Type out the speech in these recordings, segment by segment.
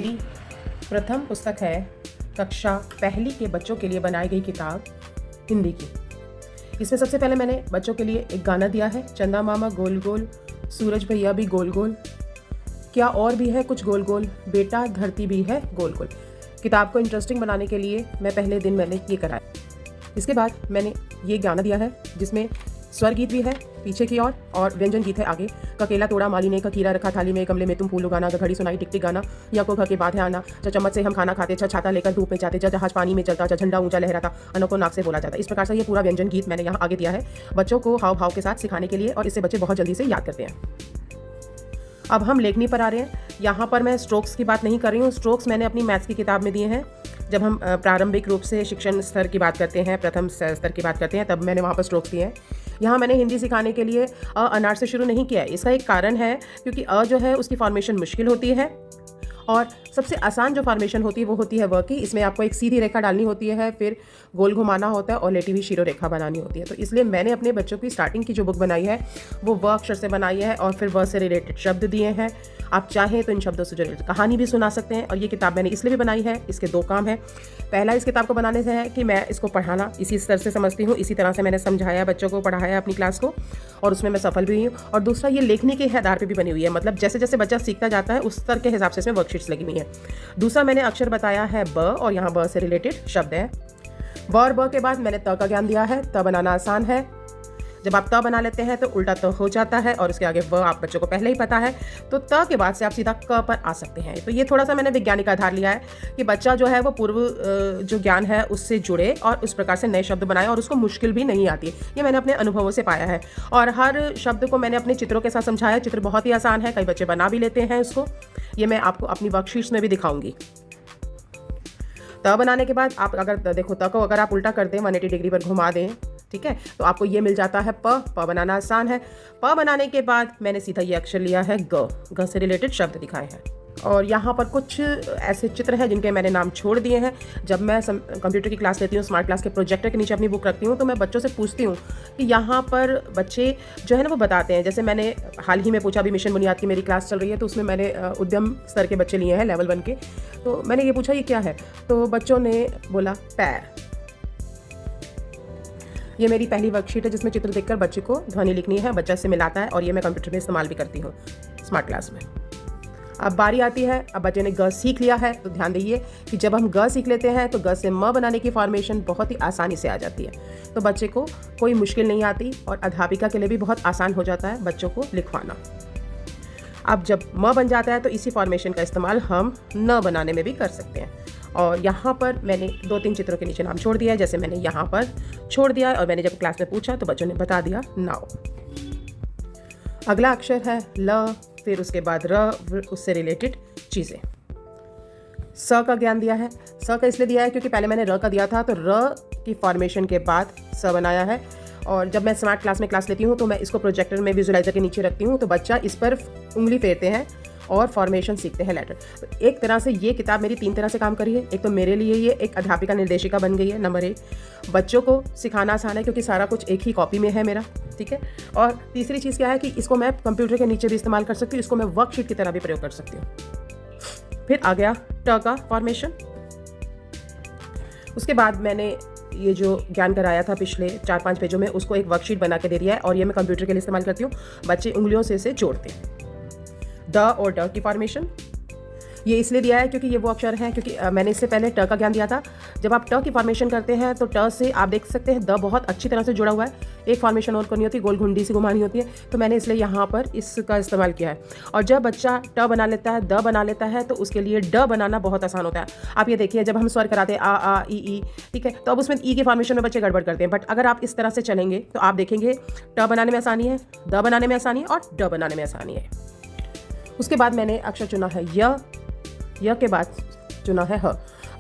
मेरी प्रथम पुस्तक है कक्षा पहली के बच्चों के लिए बनाई गई किताब हिंदी की। इसमें सबसे पहले मैंने बच्चों के लिए एक गाना दिया है, चंदा मामा गोल गोल, सूरज भैया भी गोल गोल, क्या और भी है कुछ गोल गोल, बेटा धरती भी है गोल गोल। किताब को इंटरेस्टिंग बनाने के लिए मैं पहले दिन मैंने ये कराया। इसके बाद मैंने ये गाना दिया है जिसमें स्वर गीत भी है पीछे की ओर और व्यंजन गीत है आगे। ककेला तोड़ा माली ने, ककीरा रखा थाली में, कमले में तुम फूलो गाना, घड़ी सुनाई टिक टिक गाना, या को घर के बाद है आना, चम्मच से हम खाना खाते, छाता लेकर धूप में जाते, जहाज पानी में चलता, झंडा ऊंचा लहराता, अनो को नाक से बोला जाता। इस प्रकार से ये पूरा व्यंजन गीत मैंने यहाँ आगे दिया है बच्चों को हाव भाव के साथ सिखाने के लिए, और इससे बच्चे बहुत जल्दी से याद करते हैं। अब हम लेखनी पर आ रहे हैं। यहाँ पर मैं स्ट्रोक्स की बात नहीं कर रही हूँ। स्ट्रोक्स मैंने अपनी मैथ्स की किताब में दिए हैं। जब हम प्रारंभिक रूप से शिक्षण स्तर की बात करते हैं, प्रथम स्तर की बात करते हैं, तब मैंने वहाँ पर स्ट्रोक्स दिए हैं। यहाँ मैंने हिंदी सिखाने के लिए अनार से शुरू नहीं किया है। इसका एक कारण है क्योंकि जो है उसकी फॉर्मेशन मुश्किल होती है, और सबसे आसान जो फॉर्मेशन होती है वो होती है व की। इसमें आपको एक सीधी रेखा डालनी होती है, फिर गोल घुमाना होता है और लेटी हुई शीरो रेखा बनानी होती है। तो इसलिए मैंने अपने बच्चों की स्टार्टिंग की जो बुक बनाई है वो व अक्षर से बनाई है, और फिर व से रिलेटेड शब्द दिए हैं। आप चाहें तो इन शब्दों से जो रिलेटेड कहानी भी सुना सकते हैं। और ये किताब मैंने इसलिए भी बनाई है, इसके दो काम हैं। पहला इस किताब को बनाने से है कि मैं इसको पढ़ाना इसी स्तर से समझती हूँ, इसी तरह से मैंने समझाया बच्चों को, पढ़ाया अपनी क्लास को, और उसमें मैं सफल भी हुई हूँ। और दूसरा, ये लेखनी के आधार पर भी बनी हुई है, मतलब जैसे जैसे बच्चा सीखता जाता है उस स्तर के हिसाब से इसमें वर्कशीट्स लगी हुई हैं। दूसरा, मैंने अक्षर बताया है ब, और यहाँ ब से रिलेटेड शब्द है। ब और ब के बाद मैंने त का ज्ञान दिया है। त बनाना आसान है। जब आप त बना लेते हैं तो उल्टा त हो जाता है, और उसके आगे व आप बच्चों को पहले ही पता है, तो त के बाद से आप सीधा क पर आ सकते हैं। तो ये थोड़ा सा मैंने वैज्ञानिक आधार लिया है कि बच्चा जो है वो पूर्व जो ज्ञान है उससे जुड़े और उस प्रकार से नए शब्द बनाए, और उसको मुश्किल भी नहीं आती है। ये मैंने अपने अनुभवों से पाया है, और हर शब्द को मैंने अपने चित्रों के साथ समझाया। चित्र बहुत ही आसान है, कई बच्चे बना भी लेते हैं इसको। ये मैं आपको अपनी वर्कशीट्स में भी दिखाऊंगी। त बनाने के बाद आप अगर देखो, त को अगर आप उल्टा कर दें, 180 डिग्री पर घुमा दें, ठीक है, तो आपको ये मिल जाता है प। प बनाना आसान है। प बनाने के बाद मैंने सीधा ये अक्षर लिया है ग। ग से रिलेटेड शब्द दिखाए हैं, और यहाँ पर कुछ ऐसे चित्र हैं जिनके मैंने नाम छोड़ दिए हैं। जब मैं कंप्यूटर की क्लास लेती हूँ, स्मार्ट क्लास के प्रोजेक्टर के नीचे अपनी बुक रखती हूँ, तो मैं बच्चों से पूछती हूँ कि यहाँ पर बच्चे जो है ना वो बताते हैं। जैसे मैंने हाल ही में पूछा, अभी मिशन बुनियाद की मेरी क्लास चल रही है, तो उसमें मैंने उद्यम स्तर के बच्चे लिए हैं, लेवल 1 के। तो मैंने ये पूछा ये क्या है, तो बच्चों ने बोला पैर। ये मेरी पहली वर्कशीट है जिसमें चित्र देखकर बच्चे को ध्वनि लिखनी है, बच्चा इससे मिलाता है, और ये मैं कंप्यूटर में इस्तेमाल भी करती हूँ स्मार्ट क्लास में। अब बारी आती है, अब बच्चे ने ग सीख लिया है, तो ध्यान दीजिए कि जब हम ग सीख लेते हैं तो ग से म बनाने की फॉर्मेशन बहुत ही आसानी से आ जाती है। तो बच्चे को कोई मुश्किल नहीं आती, और अध्यापिका के लिए भी बहुत आसान हो जाता है बच्चों को लिखवाना। अब जब म बन जाता है तो इसी फॉर्मेशन का इस्तेमाल हम न बनाने में भी कर सकते हैं। और यहाँ पर मैंने 2-3 चित्रों के नीचे नाम छोड़ दिया है, जैसे मैंने यहाँ पर छोड़ दिया, और मैंने जब क्लास में पूछा तो बच्चों ने बता दिया नाउ। अगला अक्षर है ल, फिर उसके बाद र, उससे रिलेटेड चीज़ें। स का ज्ञान दिया है। स का इसलिए दिया है क्योंकि पहले मैंने र का दिया था, तो र की फॉर्मेशन के बाद स बनाया है। और जब मैं स्मार्ट क्लास में क्लास लेती हूँ तो मैं इसको प्रोजेक्टर में विजुलाइजर के नीचे रखती हूँ, तो बच्चा इस पर उंगली फेरते हैं और फॉर्मेशन सीखते हैं लेटर। तो एक तरह से ये किताब मेरी 3 तरह से काम करी है। एक तो मेरे लिए ये एक अध्यापिका निर्देशिका बन गई है, नंबर 1। बच्चों को सिखाना आसान है क्योंकि सारा कुछ एक ही कॉपी में है मेरा, ठीक है। और तीसरी चीज़ क्या है कि इसको मैं कंप्यूटर के नीचे भी इस्तेमाल कर सकती हूँ, इसको मैं वर्कशीट की तरह भी प्रयोग कर सकती हूँ। फिर आ गया ट का फॉर्मेशन। उसके बाद मैंने ये जो ज्ञान कराया था पिछले 4-5 पेजों में, उसको एक वर्कशीट बना के दे दिया है, और ये मैं कंप्यूटर के लिए इस्तेमाल करती हूँ। बच्चे उंगलियों से इसे जोड़ते हैं। ड और ड की फॉर्मेशन ये इसलिए दिया है क्योंकि ये वो अक्षर हैं, क्योंकि मैंने इससे पहले ट का ज्ञान दिया था। जब आप ट की फॉर्मेशन करते हैं तो ट से आप देख सकते हैं द बहुत अच्छी तरह से जुड़ा हुआ है। एक फॉर्मेशन और करनी होती है, गोल घुंडी सी घुमानी होती है, तो मैंने इसलिए यहाँ पर इसका इस्तेमाल किया है। और जब बच्चा ट बना लेता है, द बना लेता है, तो उसके लिए ड बनाना बहुत आसान होता है। आप ये देखिए, जब हम स्वर कराते हैं आ ई, ठीक है, तो अब उसमें ई के फॉर्मेशन में बच्चे गड़बड़ करते हैं। बट अगर आप इस तरह से चलेंगे तो आप देखेंगे ट बनाने में आसानी है, द बनाने में आसानी है, और ड बनाने में आसानी है। उसके बाद मैंने अक्षर चुना है य के बाद चुना है ह।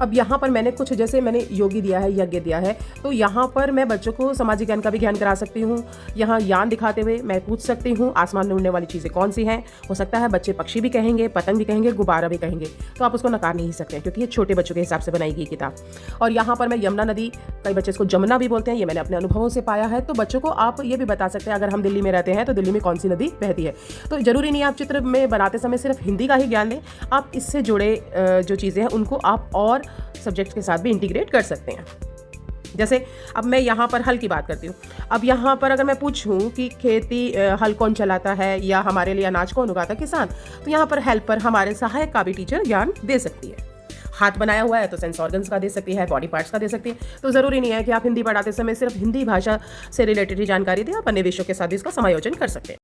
अब यहाँ पर मैंने कुछ, जैसे मैंने योगी दिया है, यज्ञ दिया है, तो यहाँ पर मैं बच्चों को सामाजिक ज्ञान का भी ज्ञान करा सकती हूँ। यहाँ यान दिखाते हुए मैं पूछ सकती हूँ आसमान में उड़ने वाली चीज़ें कौन सी हैं। हो सकता है बच्चे पक्षी भी कहेंगे, पतंग भी कहेंगे, गुब्बारा भी कहेंगे, तो आप उसको नकार नहीं सकते क्योंकि ये छोटे बच्चों के हिसाब से बनाई गई किताब। और यहाँ पर मैं यमुना नदी, कई बच्चे इसको जमुना भी बोलते हैं, ये मैंने अपने अनुभवों से पाया है। तो बच्चों को आप ये भी बता सकते हैं, अगर हम दिल्ली में रहते हैं तो दिल्ली में कौन सी नदी बहती है। तो ज़रूरी नहीं है आप चित्र में बनाते समय सिर्फ हिंदी का ही ज्ञान लें, आप इससे जुड़े जो चीज़ें हैं उनको आप और सब्जेक्ट के साथ भी इंटीग्रेट कर सकते हैं। जैसे अब मैं यहाँ पर हल की बात करती हूँ। अब यहाँ पर अगर मैं पूछूँ कि खेती हल कौन चलाता है या हमारे लिए अनाज कौन उगाता है, किसान, तो यहाँ पर हेल्पर, हमारे सहायक का भी टीचर ज्ञान दे सकती है। हाथ बनाया हुआ है तो सेंस ऑर्गन्स का दे सकती है, बॉडी पार्ट्स का दे सकती है। तो ज़रूरी नहीं है कि आप हिंदी पढ़ाते समय सिर्फ हिंदी भाषा से रिलेटेड ही जानकारी दें, आप अन्य विषयों के साथ भी इसका समायोजन कर सकते हैं।